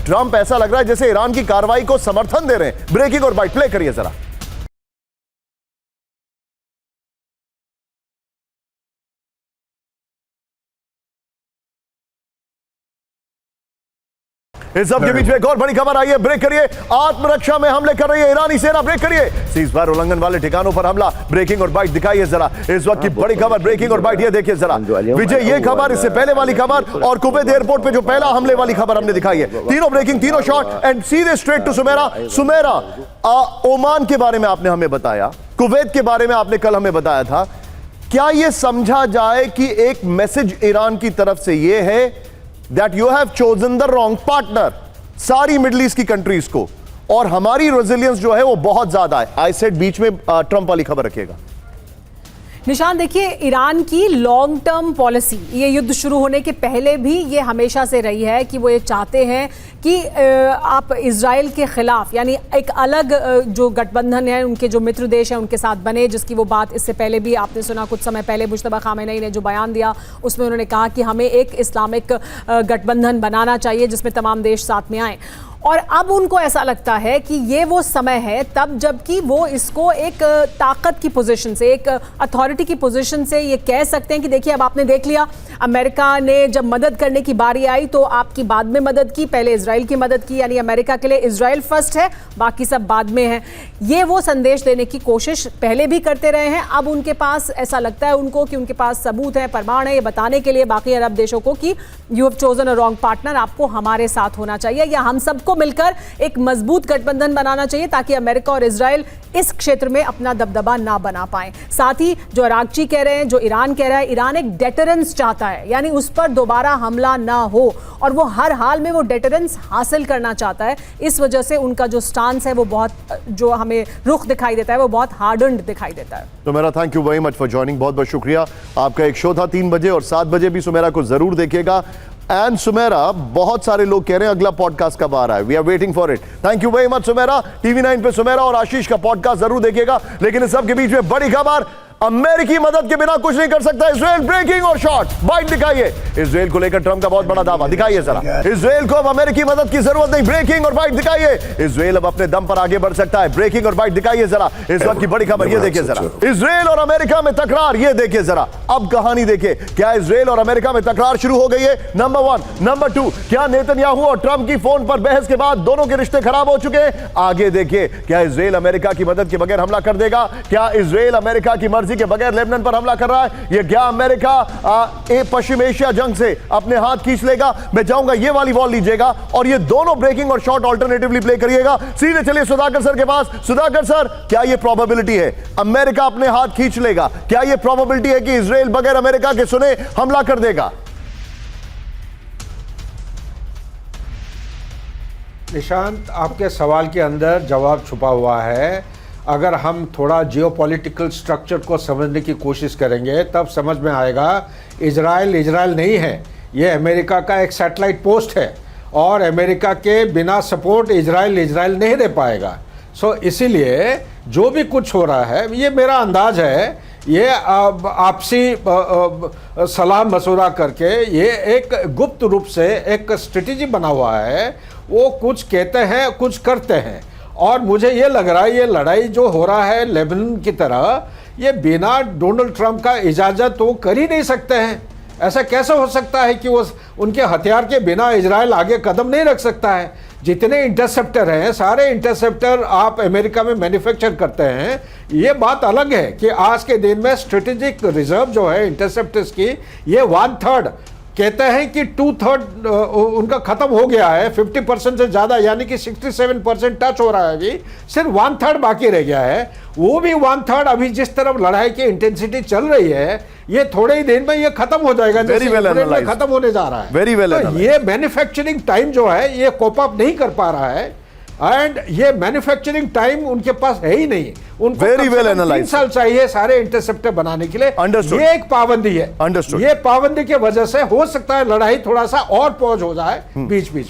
Trump ऐसा लग रहा है जैसे ईरान की कार्रवाई को समर्थन दे रहे हैं। ब्रेकिंग और बाइट प्ले करिए जरा। इस सब के बीच में एक और बड़ी खबर आई है, ब्रेक करिए। आत्मरक्षा में हमले कर रही है ईरानी सेना, ब्रेक करिए। सीज फायर उल्लंघन वाले ठिकानों पर हमला, ब्रेकिंग और बाइट दिखाइए जरा। इस वक्त की बड़ी खबर, ब्रेकिंग और बाइट, ये देखिए जरा विजय, ये खबर, इससे पहले वाली खबर और कुवैत एयरपोर्ट पे जो पहला हमले वाली खबर हमने दिखाई है। तीनों ब्रेकिंग, तीनों शॉट एंड सीधे straight to Sumera. Sumera, Oman के बारे में आपने हमें बताया, कुवैत के बारे में आपने कल हमें बताया था। क्या यह समझा जाए कि एक मैसेज ईरान की तरफ से यह है that you have chosen the wrong partner, सारी मिडिल ईस्ट की कंट्रीज को, और हमारी रेजिलियंस जो है वो बहुत ज्यादा है। आई सेड बीच में ट्रंप वाली खबर रखिएगा। निशान, देखिए, ईरान की लॉन्ग टर्म पॉलिसी ये युद्ध शुरू होने के पहले भी ये हमेशा से रही है कि वो ये चाहते हैं कि आप इजराइल के खिलाफ, यानी एक अलग जो गठबंधन है, उनके जो मित्र देश हैं उनके साथ बने, जिसकी वो बात इससे पहले भी आपने सुना। कुछ समय पहले मुश्तबा खामेनी ने जो बयान दिया उसमें उन्होंने कहा कि हमें एक इस्लामिक गठबंधन बनाना चाहिए जिसमें तमाम देश साथ में आए। और अब उनको ऐसा लगता है कि ये वो समय है तब जबकि वो इसको एक ताकत की पोजीशन से, एक अथॉरिटी की पोजीशन से ये कह सकते हैं कि देखिए, अब आपने देख लिया, अमेरिका ने जब मदद करने की बारी आई तो आपकी बाद में मदद की, पहले इजराइल की मदद की, यानी अमेरिका के लिए इजराइल फर्स्ट है, बाकी सब बाद में है। ये वो संदेश देने की कोशिश पहले भी करते रहे हैं। अब उनके पास ऐसा लगता है उनको कि उनके पास सबूत है, प्रमाण है, ये बताने के लिए बाकी अरब देशों को कि you have chosen a wrong partner, आपको हमारे साथ होना चाहिए या हम सबको मिलकर एक मजबूत गठबंधन बनाना चाहिए ताकि अमेरिका और इजराइल इस क्षेत्र में अपना दबदबा ना बना पाए। साथ ही जो अरागची कह रहे हैं, जो ईरान कह रहा है, ईरान एक डेटरेंस चाहता है, यानी उस पर दोबारा हमला ना हो, और वो हर हाल में वो डेटरेंस हासिल करना चाहता है। इस वजह से उनका जो स्टांस है वो बहुत, जो हमें रुख दिखाई देता है वो बहुत हार्डन्ड दिखाई देता है। Sumera, thank you very much for joining, बहुत बहुत शुक्रिया। आपका एक शो था 3 बजे और 7 बजे भी सुमेरा को जरूर देखिएगा। एंड सुमेरा, बहुत सारे लोग कह रहे हैं अगला पॉडकास्ट कब आ रहा है, we are waiting for it. Thank you very much Sumera. TV9 पे सुमेरा और आशीष का पॉडकास्ट जरूर देखिएगा। लेकिन इस सब के बीच में बड़ी खबर, अमेरिकी मदद के बिना कुछ नहीं कर सकता इजराइल, ब्रेकिंग और शॉट बाइट दिखाइए। इजराइल को लेकर ट्रंप का बहुत बड़ा दावा, दिखाइए जरा। इजराइल को अब अमेरिकी मदद की जरूरत नहीं, ब्रेकिंग और बाइट दिखाइए। इजराइल अब अपने दम पर आगे बढ़ सकता है, ब्रेकिंग और बाइट दिखाइए जरा। इस वक्त की बड़ी खबर ये देखिए जरा, इजराइल और अमेरिका में तकरार, ये देखिए जरा। अब कहानी देखिए, क्या इजराइल और अमेरिका में तकरार शुरू हो गई है? नंबर 1। नंबर 2, क्या नेतन्याहू और ट्रंप की फोन पर बहस के बाद दोनों के रिश्ते खराब हो चुके हैं? आगे देखिए, क्या इजराइल अमेरिका की मदद के बगैर हमला कर देगा? क्या इजराइल अमेरिका की मर्जी के बगैर लेबनान पर हमला कर रहा है? ये क्या अमेरिका पश्चिम एशिया जंग से अपने हाथ खींच लेगा? मैं चाहूंगा ये वाली वॉल लीजिएगा और ये दोनों ब्रेकिंग और शॉट अल्टरनेटिवली प्ले करिएगा। सीधे चलिए सुधाकर सर के पास। सुधाकर सर, क्या ये प्रोबेबिलिटी है अमेरिका अपने हाथ खींच लेगा? क्या ये प्रोबेबिलिटी है कि इजराइल बगैर अमेरिका के सुने हमला कर देगा? निशांत, आपके सवाल के अंदर जवाब छुपा हुआ है। अगर हम थोड़ा जियोपॉलिटिकल स्ट्रक्चर को समझने की कोशिश करेंगे तब समझ में आएगा, इजराइल नहीं है, ये अमेरिका का एक सैटेलाइट पोस्ट है और अमेरिका के बिना सपोर्ट इजराइल नहीं रह पाएगा। सो इसीलिए जो भी कुछ हो रहा है, ये मेरा अंदाज है, ये आपसी सलाह मशवरा करके ये एक गुप्त रूप से एक स्ट्रेटेजी बना हुआ है। वो कुछ कहते हैं, कुछ करते हैं, और मुझे ये लग रहा है ये लड़ाई जो हो रहा है लेबनान की तरह, ये बिना डोनाल्ड ट्रंप का इजाज़त वो कर ही नहीं सकते हैं। ऐसा कैसे हो सकता है कि वो उनके हथियार के बिना इजराइल आगे कदम नहीं रख सकता है? जितने इंटरसेप्टर हैं, सारे इंटरसेप्टर आप अमेरिका में मैन्युफैक्चर करते हैं। ये बात अलग है कि आज के दिन में स्ट्रेटेजिक रिजर्व जो है इंटरसेप्टर्स की, ये 1/3 कहते हैं कि 2/3 उनका खत्म हो गया है, 50% से ज़्यादा, यानी कि 67% टच हो रहा है। अभी सिर्फ 1/3 बाकी रह गया है। वो भी 1/3 अभी जिस तरफ लड़ाई की इंटेंसिटी चल रही है, ये थोड़े ही दिन में ये खत्म हो जाएगा, जैसे खत्म होने जा रहा है। तो ये मैन्युफैक्चरिंग टाइम जो है ये कोप अप नहीं कर पा रहा है, एंड ये मैन्युफैक्चरिंग टाइम उनके पास है ही नहीं। उनको 3 साल चाहिए सारे इंटरसेप्टर बनाने के लिए। ये एक पाबंदी है। ये पाबंदी की वजह से हो सकता है लड़ाई थोड़ा सा और पॉज हो जाए बीच बीच में।